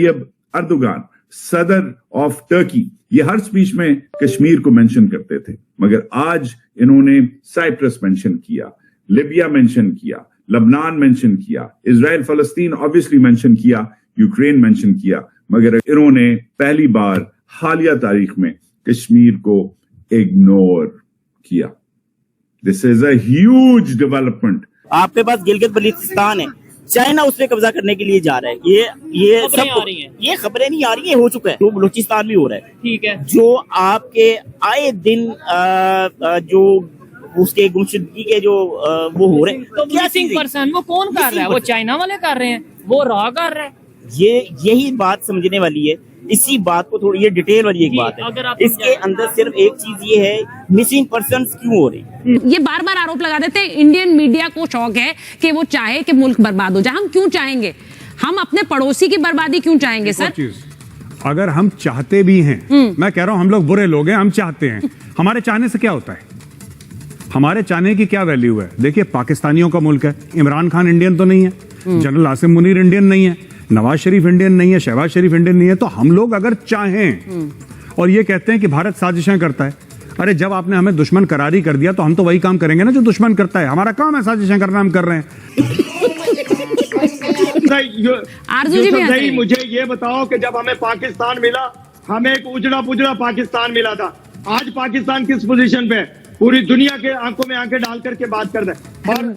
Tayyab Erdogan, सदर of Turkey, ये हर speech में कश्मीर को मेंशन करते थे, मगर आज इन्होंने साइप्रस मेंशन किया, लिबिया मेंशन किया, लबनान मेंशन किया, इजराइल फलस्तीन ऑब्वियसली मेंशन किया, यूक्रेन मेंशन किया, मगर इन्होंने पहली बार हालिया तारीख में कश्मीर को इग्नोर किया। This is a huge development. आपके पास गिलगित बल्तिस्तान है, चाइना उस पर कब्जा करने के लिए जा रहा है। ये सब ये खबरें नहीं आ रही है, हो चुका है। तो बलूचिस्तान भी हो रहा है, ठीक है। जो आपके आए दिन जो उसके गुमशुदगी के जो वो हो रहे हैं, तो मिसिंग पर्सन वो कौन कर रहा है? वो चाइना वाले कर रहे हैं, वो रॉ कर रहा है। यही बात समझने वाली है। इसी बात को थोड़ी ये डिटेल वाली एक बात है। इसके अंदर सिर्फ एक चीज ये है, मिसिंग पर्सन्स क्यों हो रही है। ये बार बार आरोप लगाते थे इंडियन मीडिया को शौक है कि वो चाहे कि मुल्क बर्बाद हो जाए। हम क्यों चाहेंगे? हम अपने पड़ोसी की बर्बादी क्यों चाहेंगे सर? अगर हम चाहते भी हैं, मैं कह रहा हूं हम लोग बुरे लोग हैं, हम चाहते हैं, हमारे चाहने से क्या होता है? हमारे चाहने की क्या वैल्यू है? देखिए, पाकिस्तानियों का मुल्क है, इमरान खान इंडियन तो नहीं है, जनरल आसिम मुनीर इंडियन नहीं है, नवाज शरीफ इंडियन नहीं है, शहबाज शरीफ इंडियन नहीं है। तो हम लोग अगर चाहें और ये कहते हैं कि भारत साजिशें करता है, अरे जब आपने हमें दुश्मन करारी कर दिया तो हम तो वही काम करेंगे ना जो दुश्मन करता है। हमारा काम है साजिशें करना, हम कर रहे हैं। आरजू जी भी मुझे ये बताओ कि जब हमें पाकिस्तान मिला, हमें एक उजड़ा पुजड़ा पाकिस्तान मिला था। आज पाकिस्तान किस पोजीशन पे है? पूरी दुनिया के आंखों में आंखें डाल करके बात कर रहे हैं। और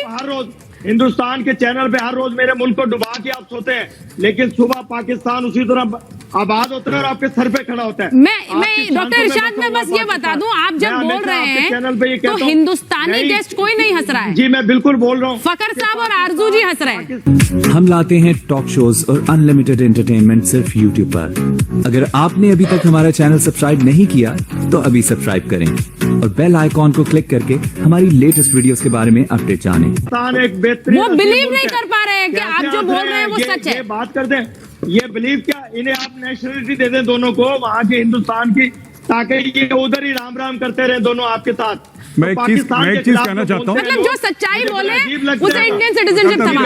हर रोज हिंदुस्तान के चैनल पे हर रोज मेरे मुल्क को डुबा के आप सोते हैं, लेकिन सुबह पाकिस्तान उसी तरह आबाद होता है और आपके सर पे खड़ा होता है। मैं डॉक्टर इरशाद, मैं बस ये बता दूं, आप जब बोल रहे हैं चैनल पे तो हिंदुस्तानी गेस्ट कोई नहीं हंस रहा है। जी मैं बिल्कुल बोल रहा हूँ, फकर साहब और आरजू जी हंस रहे हैं। हम लाते हैं टॉक शोज और अनलिमिटेड एंटरटेनमेंट सिर्फ यूट्यूब पर। अगर आपने अभी तक हमारा चैनल सब्सक्राइब नहीं किया तो अभी सब्सक्राइब करें और बेल आइकॉन को क्लिक करके हमारी लेटेस्ट वीडियोस के बारे में अपडेट जानें। वो बिलीव नहीं कर पा रहे हैं कि आप जो बोल रहे हैं वो सच है। बात करते हैं, ये बिलीव क्या, इन्हें आप नेशनलिटी दे दें दोनों को, वहाँ के हिंदुस्तान की, ताकि ये उधर ही राम राम करते रहे दोनों आपके साथ। मैं एक चीज कहना चाहता हूँ, मतलब जो सच्चाई बोले उसे इंडियन सिटीजनशिप तमाम।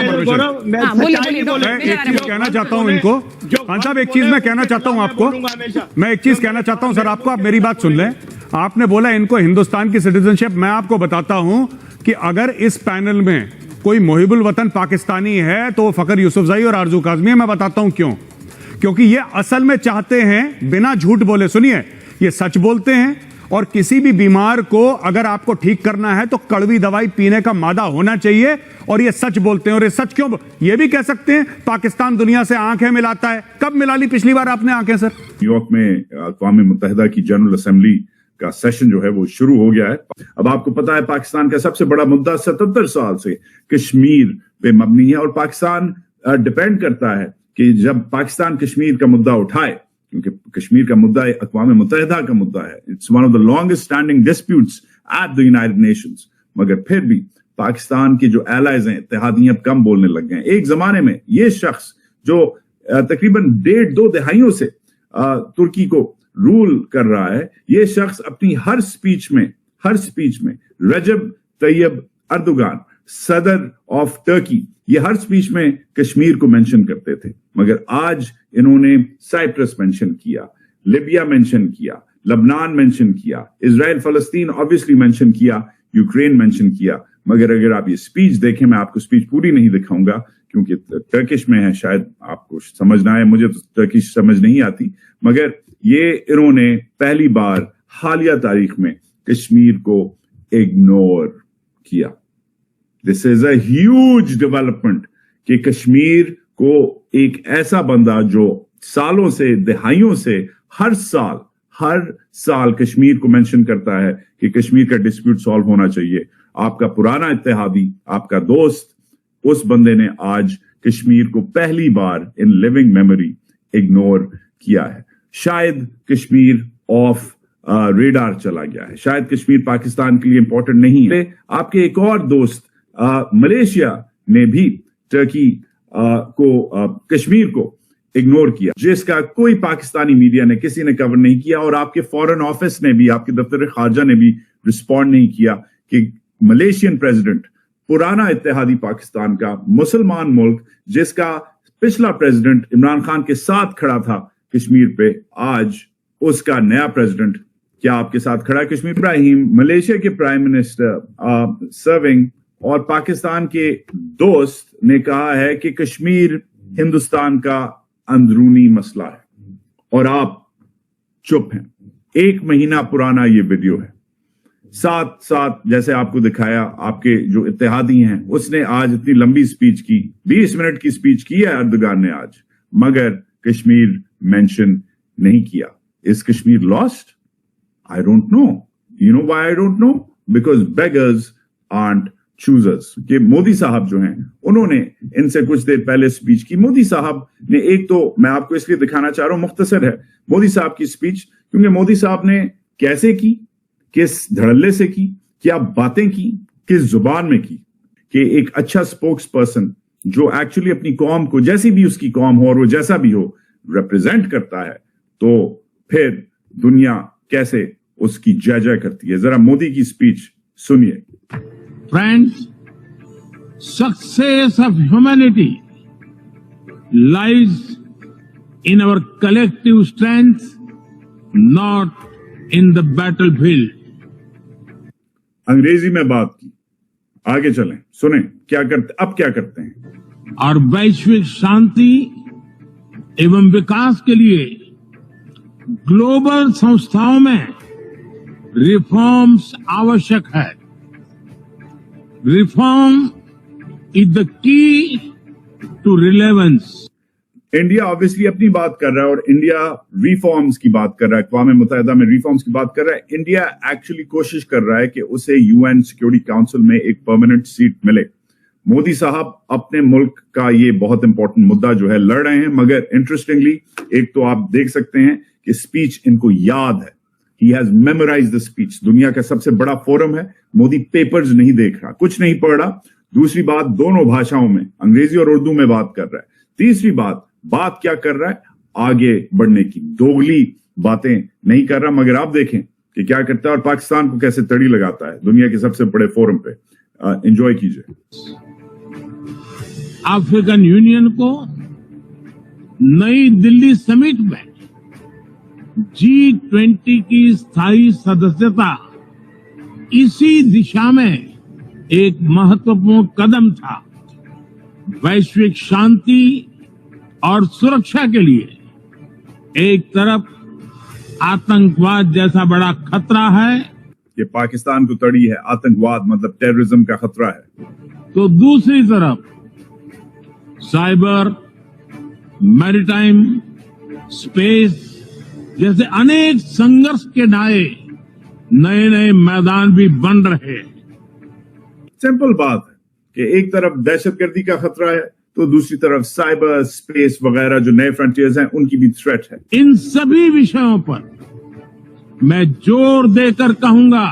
एक चीज कहना चाहता हूँ इनको, खान साहब एक चीज मैं कहना चाहता हूँ आपको, मैं एक चीज कहना चाहता हूँ सर आपको, आप मेरी बात सुन लें। आपने बोला इनको हिंदुस्तान की सिटीजनशिप, मैं आपको बताता हूं कि अगर इस पैनल में कोई मुहिबुल वतन पाकिस्तानी है तो फकर यूसुफजई और आरजू काज़मी है। मैं बताता हूं क्यों। क्योंकि ये असल में चाहते हैं बिना झूठ बोले, सुनिए, ये सच बोलते हैं और किसी भी बीमार को अगर आपको ठीक करना है तो कड़वी दवाई पीने का मादा होना चाहिए, और ये सच बोलते हैं। और ये सच क्यों, ये भी कह सकते हैं पाकिस्तान दुनिया से आंखें मिलाता है। कब मिला ली पिछली बार आपने आंखें सर? न्यूयॉर्क में अक़वाम मुत्तहिदा की जनरल असेंबली का सेशन जो है वो शुरू हो गया है। अब आपको पता है पाकिस्तान का सबसे बड़ा मुद्दा 77 साल से कश्मीर पे मबनी है, और पाकिस्तान डिपेंड करता है कि जब पाकिस्तान कश्मीर का मुद्दा उठाए, क्योंकि कश्मीर का मुद्दा अक़वाम मुत्तहिदा का मुद्दा है, it's one of the longest standing disputes at the United Nations, मगर फिर भी पाकिस्तान के जो एलाइज हैं, इत्तेहादी अब कम बोलने लग गए हैं। एक जमाने में ये शख्स जो तकरीबन 1.5-2 दहाइयों से तुर्की को रूल कर रहा है, ये शख्स अपनी हर स्पीच में रजब तैयब अर्दोगान, सदर ऑफ टर्की, ये हर स्पीच में कश्मीर को मेंशन करते थे, मगर आज इन्होंने साइप्रस मेंशन किया, लिबिया मेंशन किया, लबनान मेंशन किया, इजराइल फलस्तीन ऑब्वियसली मेंशन किया, यूक्रेन मेंशन किया। मगर अगर आप ये स्पीच देखें, मैं आपको स्पीच पूरी नहीं दिखाऊंगा क्योंकि टर्किश में है, शायद आपको समझना है, मुझे तो टर्किश समझ नहीं आती, मगर ये इन्होंने पहली बार हालिया तारीख में कश्मीर को इग्नोर किया। This is a huge development कि कश्मीर को एक ऐसा बंदा जो सालों से, दहाइयों से हर साल कश्मीर को मेंशन करता है कि कश्मीर का डिस्प्यूट सॉल्व होना चाहिए, आपका पुराना इत्तेहादी, आपका दोस्त, उस बंदे ने आज कश्मीर को पहली बार इन लिविंग मेमोरी इग्नोर किया है। शायद कश्मीर ऑफ रेडार चला गया है, शायद कश्मीर पाकिस्तान के लिए इंपॉर्टेंट नहीं है। आपके एक और दोस्त मलेशिया ने भी टर्की कश्मीर को इग्नोर किया, जिसका कोई पाकिस्तानी मीडिया ने, किसी ने कवर नहीं किया, और आपके फॉरेन ऑफिस ने भी, आपके दफ्तर खारजा ने भी रिस्पॉन्ड नहीं किया कि मलेशियन प्रेसिडेंट, पुराना इत्तेहादी पाकिस्तान का, मुसलमान मुल्क जिसका पिछला प्रेसिडेंट इमरान खान के साथ खड़ा था कश्मीर पे, आज उसका नया प्रेसिडेंट क्या आपके साथ खड़ा है? कश्मीर इब्राहिम मलेशिया के प्राइम मिनिस्टर सर्विंग और पाकिस्तान के दोस्त ने कहा है कि कश्मीर हिंदुस्तान का अंदरूनी मसला है और आप चुप हैं। 1 महीना पुराना ये वीडियो है। साथ साथ जैसे आपको दिखाया, आपके जो इत्तेहादी हैं, उसने आज इतनी लंबी स्पीच की, 20 मिनट की स्पीच की है अर्दगान ने आज, मगर कश्मीर मेंशन नहीं किया। Is Kashmir lost? I don't know. You know why I don't know? Because beggars art choosers. कि मोदी साहब जो हैं, उन्होंने इनसे कुछ देर पहले स्पीच की। मोदी साहब ने, एक तो मैं आपको इसलिए दिखाना चाह रहा हूं, मुख्तसर है मोदी साहब की स्पीच, क्योंकि मोदी साहब ने कैसे की, किस धड़ल्ले से की, क्या बातें की, किस जुबान में की, कि एक अच्छा स्पोक्स पर्सन जो एक्चुअली अपनी कौम को, जैसी भी उसकी कौम हो और वो जैसा भी हो, रिप्रेजेंट करता है, तो फिर दुनिया कैसे उसकी जय जय करती है। जरा मोदी की स्पीच सुनिए। Friends, success of humanity lies in our collective strength, not in the battlefield. अंग्रेजी में बात की, आगे चलें, सुने क्या करते, अब क्या करते हैं। और वैश्विक शांति एवं विकास के लिए ग्लोबल संस्थाओं में रिफॉर्म्स आवश्यक है। Reform is the key to relevance. India obviously अपनी बात कर रहा है और इंडिया रिफॉर्म्स की बात कर रहा है, अक़वाम मुत्तहिदा में रिफॉर्म्स की बात कर रहा है। इंडिया एक्चुअली कोशिश कर रहा है कि उसे यूएन सिक्योरिटी काउंसिल में एक परमानेंट सीट मिले। मोदी साहब अपने मुल्क का ये बहुत इंपॉर्टेंट मुद्दा जो है लड़ रहे हैं, मगर इंटरेस्टिंगली एक तो आप देख सकते हैं कि स्पीच इनको याद है। He has memorised the speech. दुनिया का सबसे बड़ा फोरम है, मोदी पेपर्स नहीं देख रहा, कुछ नहीं पढ़ रहा। दूसरी बात, दोनों भाषाओं में, अंग्रेजी और उर्दू में बात कर रहा है। तीसरी बात क्या कर रहा है, आगे बढ़ने की, दोगली बातें नहीं कर रहा। मगर आप देखें कि क्या करता है और पाकिस्तान को कैसे तड़ी लगाता है दुनिया के सबसे बड़े फोरम पे। एंजॉय कीजिए। अफ्रीकन यूनियन को नई दिल्ली समिट में G20 की स्थायी सदस्यता इसी दिशा में एक महत्वपूर्ण कदम था। वैश्विक शांति और सुरक्षा के लिए एक तरफ आतंकवाद जैसा बड़ा खतरा है, ये पाकिस्तान को तड़ी है, आतंकवाद मतलब टेररिज्म का खतरा है, तो दूसरी तरफ साइबर, मैरीटाइम, स्पेस जैसे अनेक संघर्ष के नए नए मैदान भी बन रहे हैं। सिंपल बात है कि एक तरफ दहशतगर्दी का खतरा है, तो दूसरी तरफ साइबर, स्पेस वगैरह जो नए फ्रंटियर्स हैं, उनकी भी थ्रेट है। इन सभी विषयों पर मैं जोर देकर कहूंगा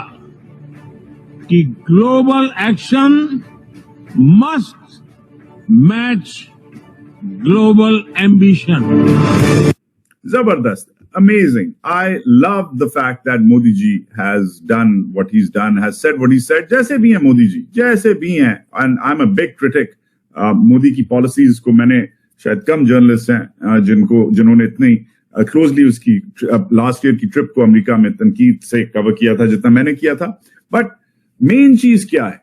कि global action must match global ambition. जबरदस्त, amazing. I love the fact that Modi ji has done what he's done, has said what he said. जैसे भी हैं मोदी जी, जैसे भी हैं, and I'm a big critic. Modi की पॉलिसीज को मैंने, शायद कम जर्नलिस्ट हैं जिन्होंने इतनी क्लोजली उसकी लास्ट ईयर की ट्रिप को अमेरिका में तनकीद से कवर किया था जितना मैंने किया था। बट मेन चीज क्या है,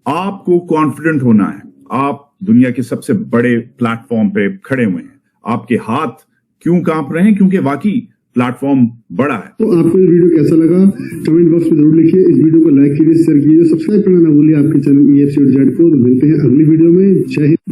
आपको कॉन्फिडेंट होना है। आप दुनिया के सबसे बड़े प्लेटफॉर्म पे खड़े हुए हैं, आपके हाथ क्यों कांप रहे हैं? क्योंकि वाकई प्लेटफॉर्म बड़ा है। तो आपको ये वीडियो कैसा लगा कमेंट बॉक्स में जरूर लिखिए। इस वीडियो को लाइक कीजिए, शेयर कीजिए, सब्सक्राइब करना ना भूलिए आपके चैनल EFC और जेड को। मिलते हैं अगली वीडियो में। जय हिंद।